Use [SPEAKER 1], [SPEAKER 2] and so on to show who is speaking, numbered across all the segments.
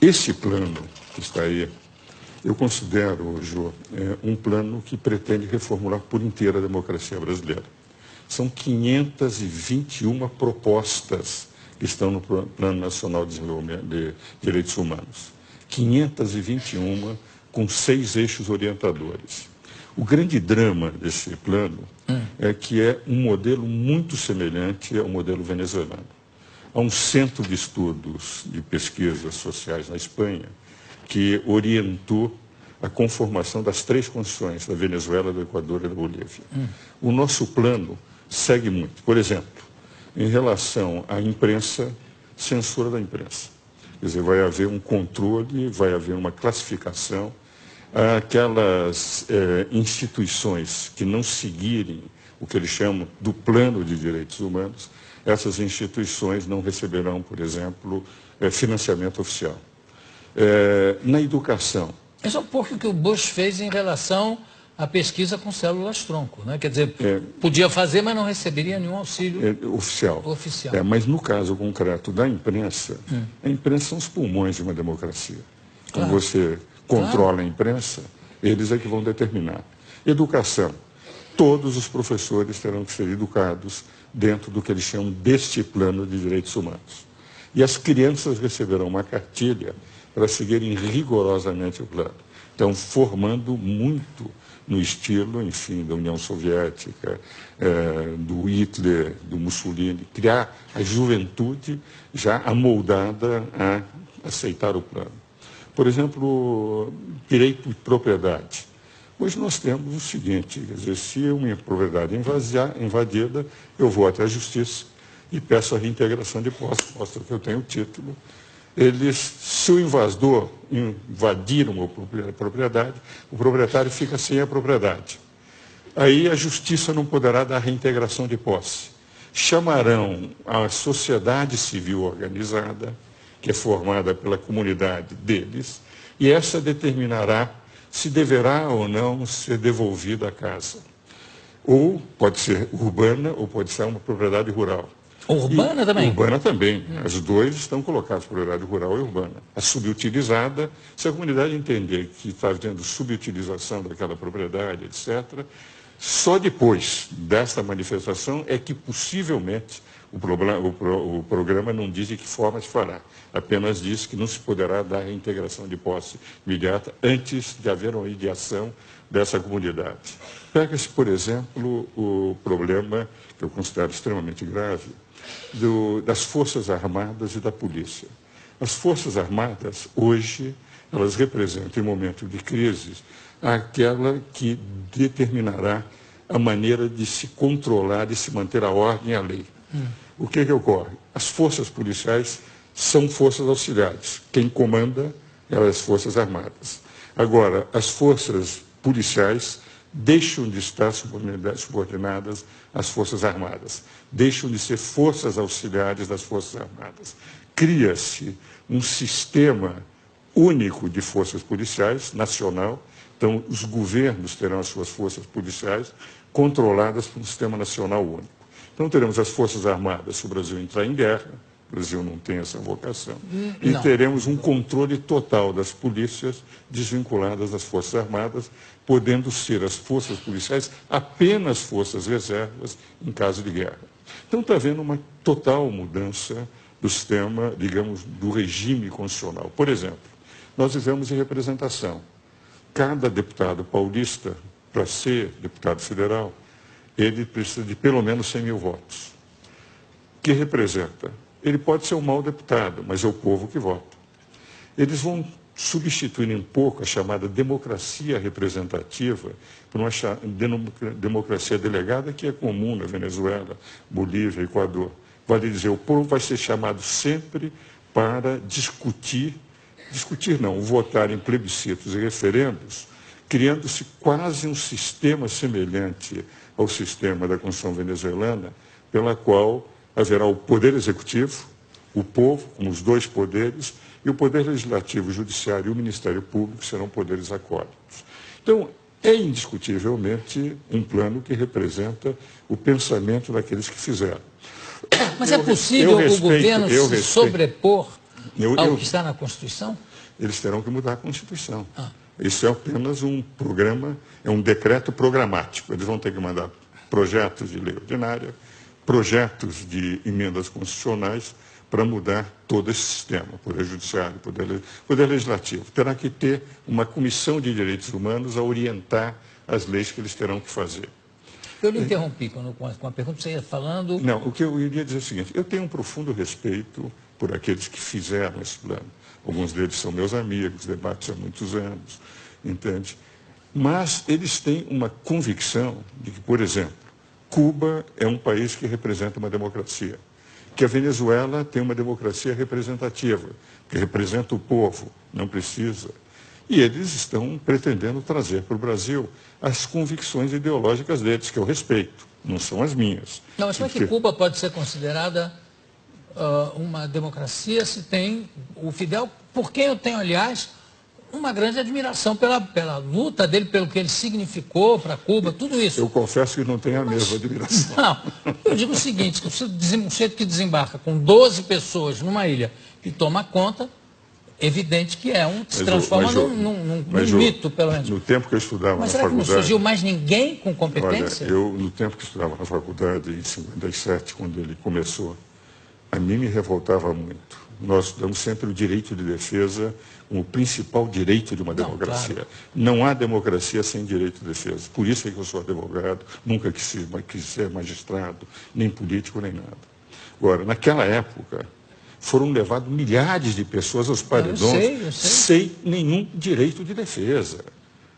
[SPEAKER 1] Esse plano que está aí, eu considero, Jô, um plano que pretende reformular por inteira a democracia brasileira. São 521 propostas que estão no Plano Nacional de Desenvolvimento de Direitos Humanos. 521 com 6 eixos orientadores. O grande drama desse plano é que é um modelo muito semelhante ao modelo venezuelano. Há um centro de estudos de pesquisas sociais na Espanha que orientou a conformação das 3 constituições, da Venezuela, do Equador e da Bolívia. O nosso plano segue muito. Por exemplo, em relação à imprensa, censura da imprensa. Quer dizer, vai haver um controle, vai haver uma classificação. Aquelas instituições que não seguirem o que eles chamam do plano de direitos humanos, essas instituições não receberão, por exemplo, financiamento oficial. Na educação.
[SPEAKER 2] Esse é um pouco que o Bush fez em relação à pesquisa com células-tronco, né? Quer dizer, podia fazer, mas não receberia nenhum auxílio
[SPEAKER 1] oficial. Mas no caso concreto da imprensa, a imprensa são os pulmões de uma democracia. Claro. Quando você controla a imprensa, eles é que vão determinar. Educação. Todos os professores terão que ser educados dentro do que eles chamam deste plano de direitos humanos. E as crianças receberão uma cartilha para seguirem rigorosamente o plano. Então, formando muito no estilo, enfim, da União Soviética, do Hitler, do Mussolini, criar a juventude já amoldada a aceitar o plano. Por exemplo, direito de propriedade. Hoje nós temos o seguinte, quer dizer, se uma propriedade é invadida, eu vou até a justiça e peço a reintegração de posse, mostra que eu tenho o título. Se o invasor invadir uma propriedade, o proprietário fica sem a propriedade. Aí a justiça não poderá dar reintegração de posse. Chamarão a sociedade civil organizada, que é formada pela comunidade deles, e essa determinará se deverá ou não ser devolvida a casa. Ou pode ser urbana, ou pode ser uma propriedade rural.
[SPEAKER 2] Urbana também?
[SPEAKER 1] Urbana também. As duas estão colocadas, propriedade rural e urbana. A subutilizada, se a comunidade entender que está havendo subutilização daquela propriedade, etc., só depois desta manifestação é que possivelmente o programa não diz de que forma se fará. Apenas diz que não se poderá dar reintegração de posse imediata antes de haver uma mediação dessa comunidade. Pega-se, por exemplo, o problema, que eu considero extremamente grave, das Forças Armadas e da Polícia. As Forças Armadas, hoje, elas representam, em momento de crise, aquela que determinará a maneira de se controlar e se manter a ordem e a lei. O que ocorre? As forças policiais são forças auxiliares. Quem comanda é as Forças Armadas. Agora, as forças policiais deixam de estar subordinadas às Forças Armadas, deixam de ser forças auxiliares das Forças Armadas. Cria-se um sistema único de forças policiais, nacional. Então, os governos terão as suas forças policiais controladas por um sistema nacional único. Então, teremos as Forças Armadas se o Brasil entrar em guerra, o Brasil não tem essa vocação, e teremos um controle total das polícias desvinculadas das Forças Armadas, podendo ser as forças policiais apenas forças reservas em caso de guerra. Então, está havendo uma total mudança do sistema, digamos, do regime constitucional. Por exemplo, nós vivemos em representação. Cada deputado paulista, para ser deputado federal, ele precisa de pelo menos 100 mil votos. Que representa? Ele pode ser um mau deputado, mas é o povo que vota. Eles vão substituir um pouco a chamada democracia representativa por uma democracia delegada que é comum na Venezuela, Bolívia, Equador. Vale dizer, o povo vai ser chamado sempre para discutir não, votar em plebiscitos e referendos, criando-se quase um sistema semelhante ao sistema da Constituição venezuelana, pela qual haverá o poder executivo, o povo, como os dois poderes, e o poder legislativo, o judiciário e o Ministério Público serão poderes acólitos. Então, é indiscutivelmente um plano que representa o pensamento daqueles que fizeram.
[SPEAKER 2] Mas é possível o governo se sobrepor ao que está na Constituição?
[SPEAKER 1] Eles terão que mudar a Constituição. Isso é apenas um programa, é um decreto programático. Eles vão ter que mandar projetos de lei ordinária, projetos de emendas constitucionais para mudar todo esse sistema, Poder Judiciário, Poder Legislativo. Terá que ter uma comissão de direitos humanos a orientar as leis que eles terão que fazer.
[SPEAKER 2] Eu lhe interrompi com a pergunta, você ia falando...
[SPEAKER 1] Não, o que eu iria dizer é o seguinte, eu tenho um profundo respeito por aqueles que fizeram esse plano. Alguns deles são meus amigos, debates há muitos anos, entende? Mas eles têm uma convicção de que, por exemplo, Cuba é um país que representa uma democracia, que a Venezuela tem uma democracia representativa, que representa o povo, não precisa. E eles estão pretendendo trazer para o Brasil as convicções ideológicas deles, que eu respeito, não são as minhas.
[SPEAKER 2] Não, mas como é que Cuba pode ser considerada uma democracia se tem o Fidel, por quem eu tenho, aliás, uma grande admiração pela luta dele, pelo que ele significou para Cuba, tudo isso.
[SPEAKER 1] Eu confesso que não tenho a mesma admiração.
[SPEAKER 2] Não, eu digo o seguinte, que um sujeito que desembarca com 12 pessoas numa ilha e toma conta, evidente que se transforma num mito, pelo menos.
[SPEAKER 1] No tempo que eu estudava na faculdade... Mas
[SPEAKER 2] será que não surgiu mais ninguém com competência?
[SPEAKER 1] Olha, no tempo que eu estudava na faculdade, em 57, quando ele começou, a mim me revoltava muito. Nós damos sempre o direito de defesa como o principal direito de uma democracia. Claro. Não há democracia sem direito de defesa. Por isso é que eu sou advogado, nunca quis ser magistrado, nem político, nem nada. Agora, naquela época, foram levados milhares de pessoas aos paredões sem nenhum direito de defesa.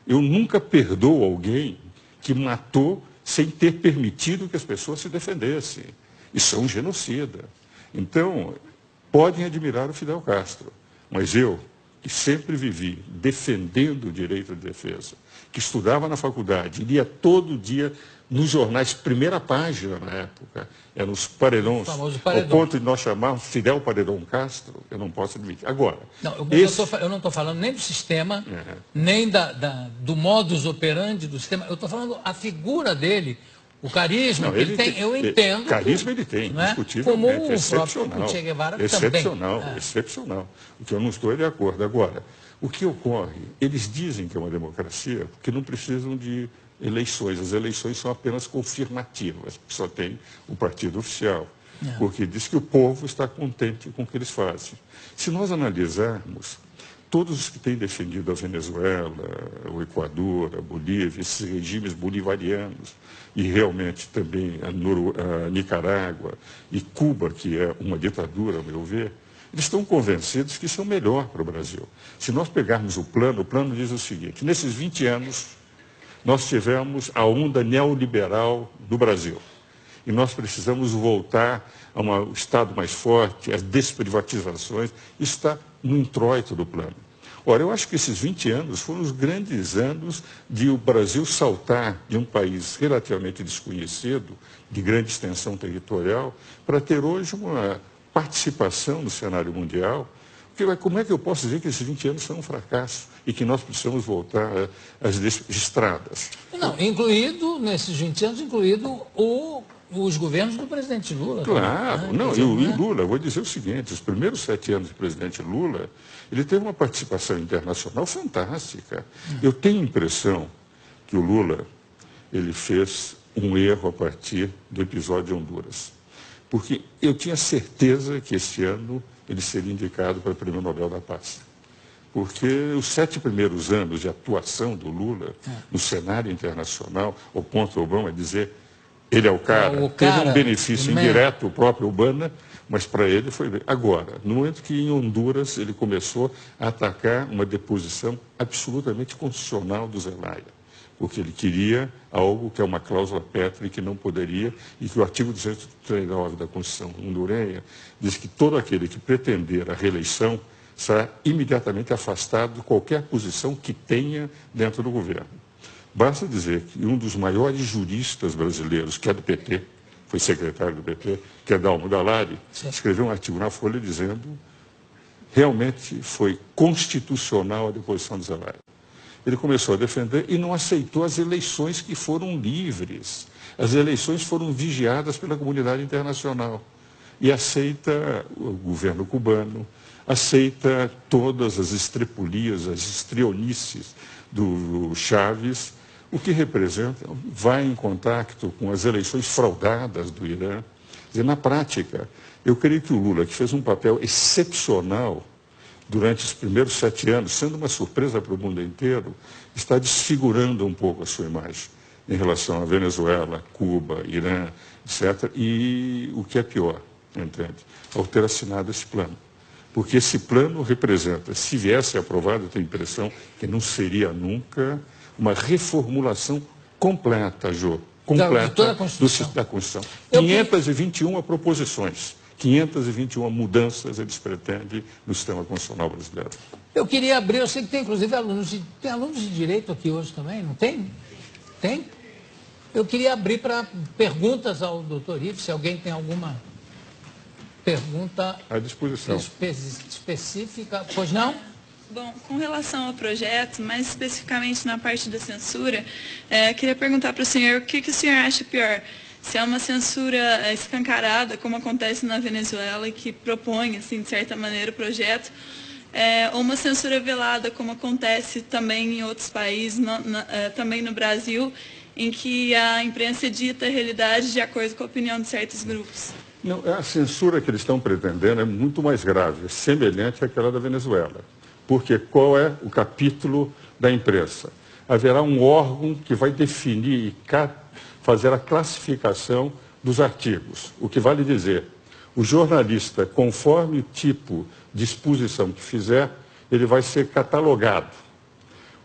[SPEAKER 1] Eu nunca perdoo alguém que matou sem ter permitido que as pessoas se defendessem. Isso é um genocida. Então, podem admirar o Fidel Castro, mas eu, que sempre vivi defendendo o direito de defesa, que estudava na faculdade, lia todo dia nos jornais, primeira página na época, eram os paredões, ao ponto de nós chamarmos Fidel Paredão Castro, eu não posso admitir. Agora,
[SPEAKER 2] não, eu não estou falando nem do sistema, nem do modus operandi do sistema, eu estou falando a figura dele, o carisma que ele tem, eu entendo.
[SPEAKER 1] Carisma ele tem, indiscutivelmente,
[SPEAKER 2] como excepcional. O próprio Che Guevara também.
[SPEAKER 1] Excepcional. O que eu não estou de acordo. Agora, o que ocorre? Eles dizem que é uma democracia porque não precisam de eleições. As eleições são apenas confirmativas, só tem o partido oficial. Porque diz que o povo está contente com o que eles fazem. Se nós analisarmos, todos os que têm defendido a Venezuela, o Equador, a Bolívia, esses regimes bolivarianos, e realmente também a Nicarágua e Cuba, que é uma ditadura, ao meu ver, eles estão convencidos que isso é o melhor para o Brasil. Se nós pegarmos o plano diz o seguinte, nesses 20 anos, nós tivemos a onda neoliberal no Brasil. E nós precisamos voltar a um Estado mais forte, as desprivatizações, isso está no introito do plano. Ora, eu acho que esses 20 anos foram os grandes anos de o Brasil saltar de um país relativamente desconhecido, de grande extensão territorial, para ter hoje uma participação no cenário mundial. Porque, como é que eu posso dizer que esses 20 anos são um fracasso e que nós precisamos voltar às estradas?
[SPEAKER 2] Não, nesses 20 anos, os governos do presidente Lula.
[SPEAKER 1] Claro, e Lula, vou dizer o seguinte, os primeiros 7 anos do presidente Lula, ele teve uma participação internacional fantástica. Eu tenho a impressão que o Lula, ele fez um erro a partir do episódio de Honduras. Porque eu tinha certeza que esse ano ele seria indicado para o Prêmio Nobel da Paz. Porque os 7 primeiros anos de atuação do Lula no cenário internacional, ao ponto Obama dizer ele é o cara, teve um benefício indireto, o próprio Obama, mas para ele foi bem. Agora, no momento que em Honduras ele começou a atacar uma deposição absolutamente constitucional do Zelaya, porque ele queria algo que é uma cláusula pétrea que não poderia, e que o artigo 239 da Constituição hondurenha diz que todo aquele que pretender a reeleição será imediatamente afastado de qualquer posição que tenha dentro do governo. Basta dizer que um dos maiores juristas brasileiros, que é do PT, foi secretário do PT, que é Dalmo Dallari, escreveu um artigo na Folha dizendo realmente foi constitucional a deposição do Zelaya. Ele começou a defender e não aceitou as eleições que foram livres. As eleições foram vigiadas pela comunidade internacional. E aceita o governo cubano, aceita todas as estrepulias, as estrionices do Chaves, o que representa, vai em contato com as eleições fraudadas do Irã. Quer dizer, na prática, eu creio que o Lula, que fez um papel excepcional durante os primeiros 7 anos, sendo uma surpresa para o mundo inteiro, está desfigurando um pouco a sua imagem em relação à Venezuela, Cuba, Irã, etc. E o que é pior, entende? Ao ter assinado esse plano. Porque esse plano representa, se viesse aprovado, eu tenho a impressão que não seria nunca uma reformulação completa, Jô, completa da Constituição. 521 proposições, 521 mudanças eles pretendem no sistema constitucional brasileiro.
[SPEAKER 2] Eu queria abrir, eu sei que tem inclusive alunos de direito aqui hoje também, não tem? Tem? Eu queria abrir para perguntas ao doutor Ives, se alguém tem alguma pergunta
[SPEAKER 1] à disposição
[SPEAKER 2] específica. Pois não?
[SPEAKER 3] Bom, com relação ao projeto, mais especificamente na parte da censura, queria perguntar para o senhor o que o senhor acha pior? Se é uma censura escancarada, como acontece na Venezuela, que propõe, assim, de certa maneira, o projeto, ou uma censura velada, como acontece também em outros países, também no Brasil, em que a imprensa dita a realidade de acordo com a opinião de certos grupos.
[SPEAKER 1] Não, a censura que eles estão pretendendo é muito mais grave, semelhante àquela da Venezuela. Porque qual é o capítulo da imprensa? Haverá um órgão que vai definir e fazer a classificação dos artigos. O que vale dizer, o jornalista, conforme o tipo de exposição que fizer, ele vai ser catalogado.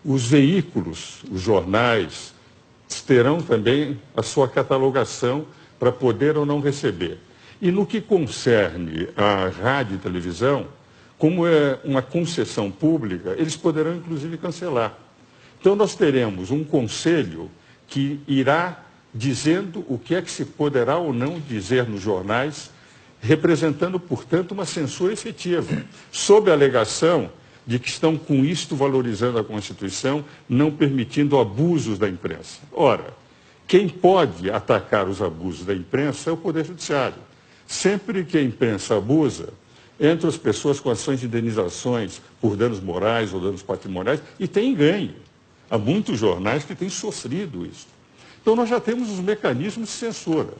[SPEAKER 1] Os veículos, os jornais, terão também a sua catalogação para poder ou não receber. E no que concerne à rádio e televisão, como é uma concessão pública, eles poderão inclusive cancelar. Então nós teremos um conselho que irá dizendo o que é que se poderá ou não dizer nos jornais, representando, portanto, uma censura efetiva, sob a alegação de que estão com isto valorizando a Constituição, não permitindo abusos da imprensa. Ora, quem pode atacar os abusos da imprensa é o Poder Judiciário. Sempre que a imprensa abusa, entram as pessoas com ações de indenizações por danos morais ou danos patrimoniais e tem ganho. Há muitos jornais que têm sofrido isso. Então nós já temos os mecanismos de censura.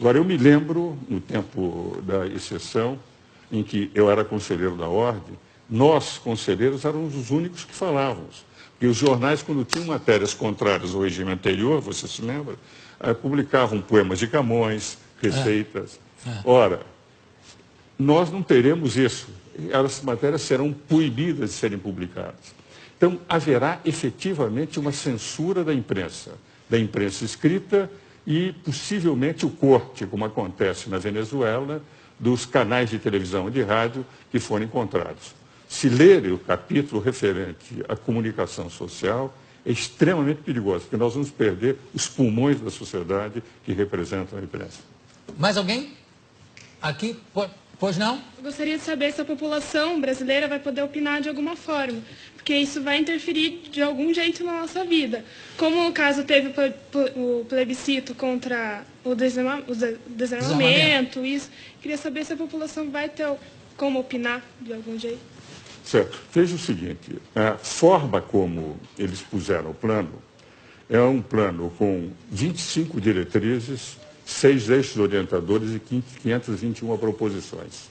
[SPEAKER 1] Agora, eu me lembro, no tempo da exceção, em que eu era conselheiro da Ordem, nós, conselheiros, éramos os únicos que falávamos. Porque os jornais, quando tinham matérias contrárias ao regime anterior, você se lembra, publicavam poemas de Camões, receitas. Ora, nós não teremos isso. As matérias serão proibidas de serem publicadas. Então, haverá efetivamente uma censura da imprensa escrita e, possivelmente, o corte, como acontece na Venezuela, dos canais de televisão e de rádio que foram encontrados. Se lerem o capítulo referente à comunicação social, é extremamente perigoso, porque nós vamos perder os pulmões da sociedade que representam a imprensa.
[SPEAKER 2] Mais alguém? Aqui? Pois não?
[SPEAKER 4] Eu gostaria de saber se a população brasileira vai poder opinar de alguma forma, porque isso vai interferir de algum jeito na nossa vida. Como o caso teve o plebiscito contra o desarmamento, isso, queria saber se a população vai ter como opinar de algum jeito.
[SPEAKER 1] Certo. Veja o seguinte, a forma como eles puseram o plano é um plano com 25 diretrizes, 6 eixos orientadores e 521 proposições.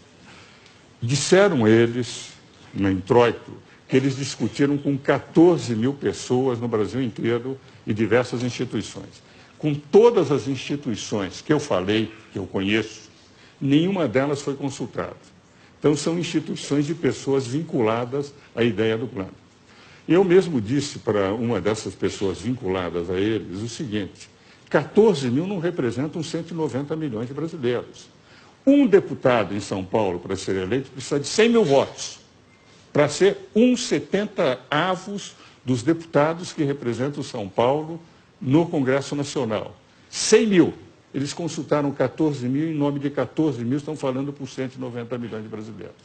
[SPEAKER 1] Disseram eles, no introito, que eles discutiram com 14 mil pessoas no Brasil inteiro e diversas instituições. Com todas as instituições que eu falei, que eu conheço, nenhuma delas foi consultada. Então, são instituições de pessoas vinculadas à ideia do plano. Eu mesmo disse para uma dessas pessoas vinculadas a eles o seguinte: 14 mil não representam 190 milhões de brasileiros. Um deputado em São Paulo, para ser eleito, precisa de 100 mil votos, para ser 1/70 dos deputados que representam São Paulo no Congresso Nacional. 100 mil. Eles consultaram 14 mil, em nome de 14 mil, estão falando por 190 milhões de brasileiros.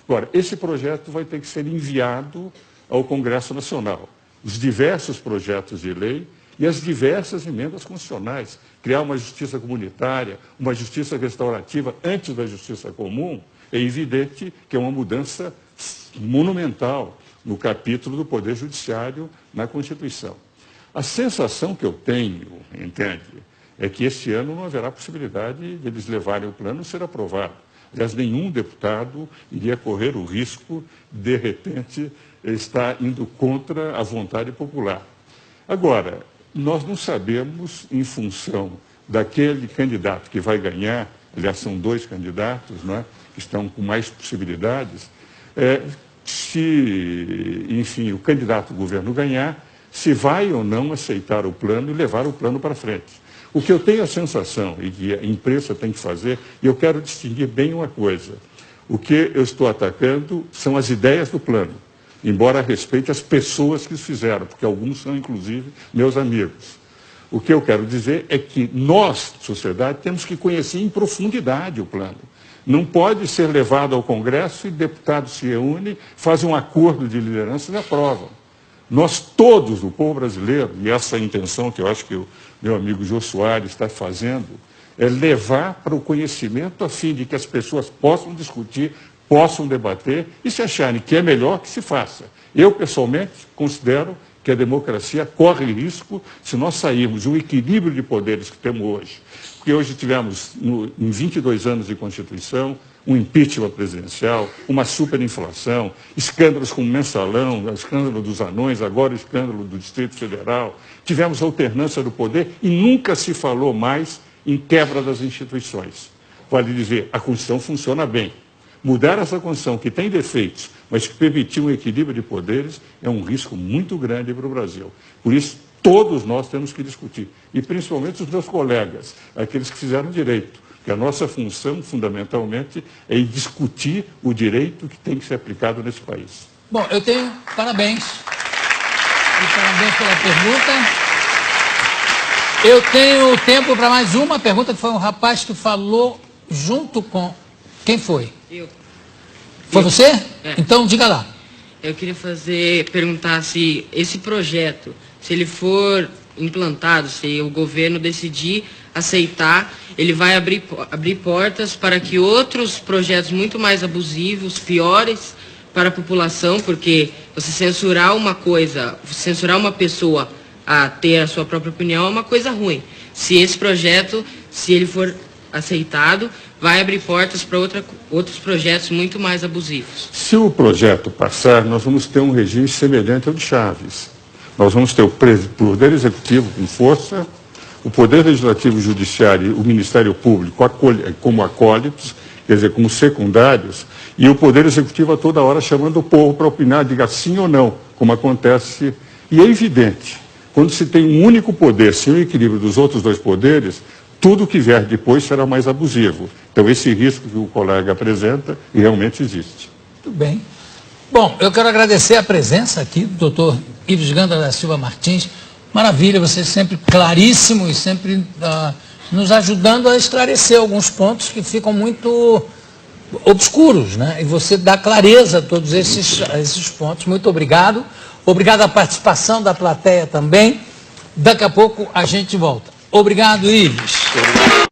[SPEAKER 1] Agora, esse projeto vai ter que ser enviado ao Congresso Nacional. Os diversos projetos de lei e as diversas emendas constitucionais. Criar uma justiça comunitária, uma justiça restaurativa antes da justiça comum, é evidente que é uma mudança monumental no capítulo do Poder Judiciário na Constituição. A sensação que eu tenho, entende, é que este ano não haverá possibilidade de eles levarem o plano a ser aprovado. Aliás, nenhum deputado iria correr o risco, de repente, estar indo contra a vontade popular. Agora, nós não sabemos, em função daquele candidato que vai ganhar, aliás, são 2 candidatos, não é, que estão com mais possibilidades, se, enfim, o candidato do governo ganhar, se vai ou não aceitar o plano e levar o plano para frente. O que eu tenho a sensação, e que a imprensa tem que fazer, e eu quero distinguir bem uma coisa, o que eu estou atacando são as ideias do plano, embora respeite as pessoas que os fizeram, porque alguns são, inclusive, meus amigos. O que eu quero dizer é que nós, sociedade, temos que conhecer em profundidade o plano. Não pode ser levado ao Congresso e deputados se reúnem, fazem um acordo de liderança e aprovam. Nós todos, o povo brasileiro, e essa é a intenção que eu acho que o meu amigo Jô Soares está fazendo, é levar para o conhecimento a fim de que as pessoas possam discutir, possam debater e se acharem que é melhor que se faça. Eu, pessoalmente, considero que a democracia corre risco se nós sairmos do equilíbrio de poderes que temos hoje. Porque hoje tivemos, em 22 anos de Constituição, um impeachment presidencial, uma superinflação, escândalos como o Mensalão, o escândalo dos anões, agora o escândalo do Distrito Federal. Tivemos alternância do poder e nunca se falou mais em quebra das instituições. Vale dizer, a Constituição funciona bem. Mudar essa Constituição, que tem defeitos, mas que permitir um equilíbrio de poderes, é um risco muito grande para o Brasil. Por isso, todos nós temos que discutir, e principalmente os meus colegas, aqueles que fizeram direito, que a nossa função, fundamentalmente, é discutir o direito que tem que ser aplicado nesse país.
[SPEAKER 2] Bom, eu tenho parabéns. E parabéns pela pergunta. Eu tenho tempo para mais uma pergunta, que foi um rapaz que falou junto com... Quem foi?
[SPEAKER 5] Eu.
[SPEAKER 2] Foi você?
[SPEAKER 5] É.
[SPEAKER 2] Então, diga lá.
[SPEAKER 5] Eu queria perguntar se esse projeto, se ele for implantado, se o governo decidir aceitar, ele vai abrir portas para que outros projetos muito mais abusivos, piores para a população, porque você censurar uma coisa, censurar uma pessoa a ter a sua própria opinião é uma coisa ruim. Se esse projeto, se ele for aceitado, vai abrir portas para outros projetos muito mais abusivos.
[SPEAKER 1] Se o projeto passar, nós vamos ter um regime semelhante ao de Chaves. Nós vamos ter o Poder Executivo com força, o Poder Legislativo e Judiciário, o Ministério Público como acólitos, quer dizer, como secundários, e o Poder Executivo a toda hora chamando o povo para opinar, diga sim ou não, como acontece. E é evidente, quando se tem um único poder, sem o equilíbrio dos outros 2 poderes, tudo que vier depois será mais abusivo. Então, esse risco que o colega apresenta realmente existe.
[SPEAKER 2] Tudo bem. Bom, eu quero agradecer a presença aqui do doutor Ives Gandra da Silva Martins. Maravilha, você sempre claríssimo e sempre nos ajudando a esclarecer alguns pontos que ficam muito obscuros, né? E você dá clareza a todos esses pontos. Muito obrigado. Obrigado à participação da plateia também. Daqui a pouco a gente volta. Obrigado, Ives.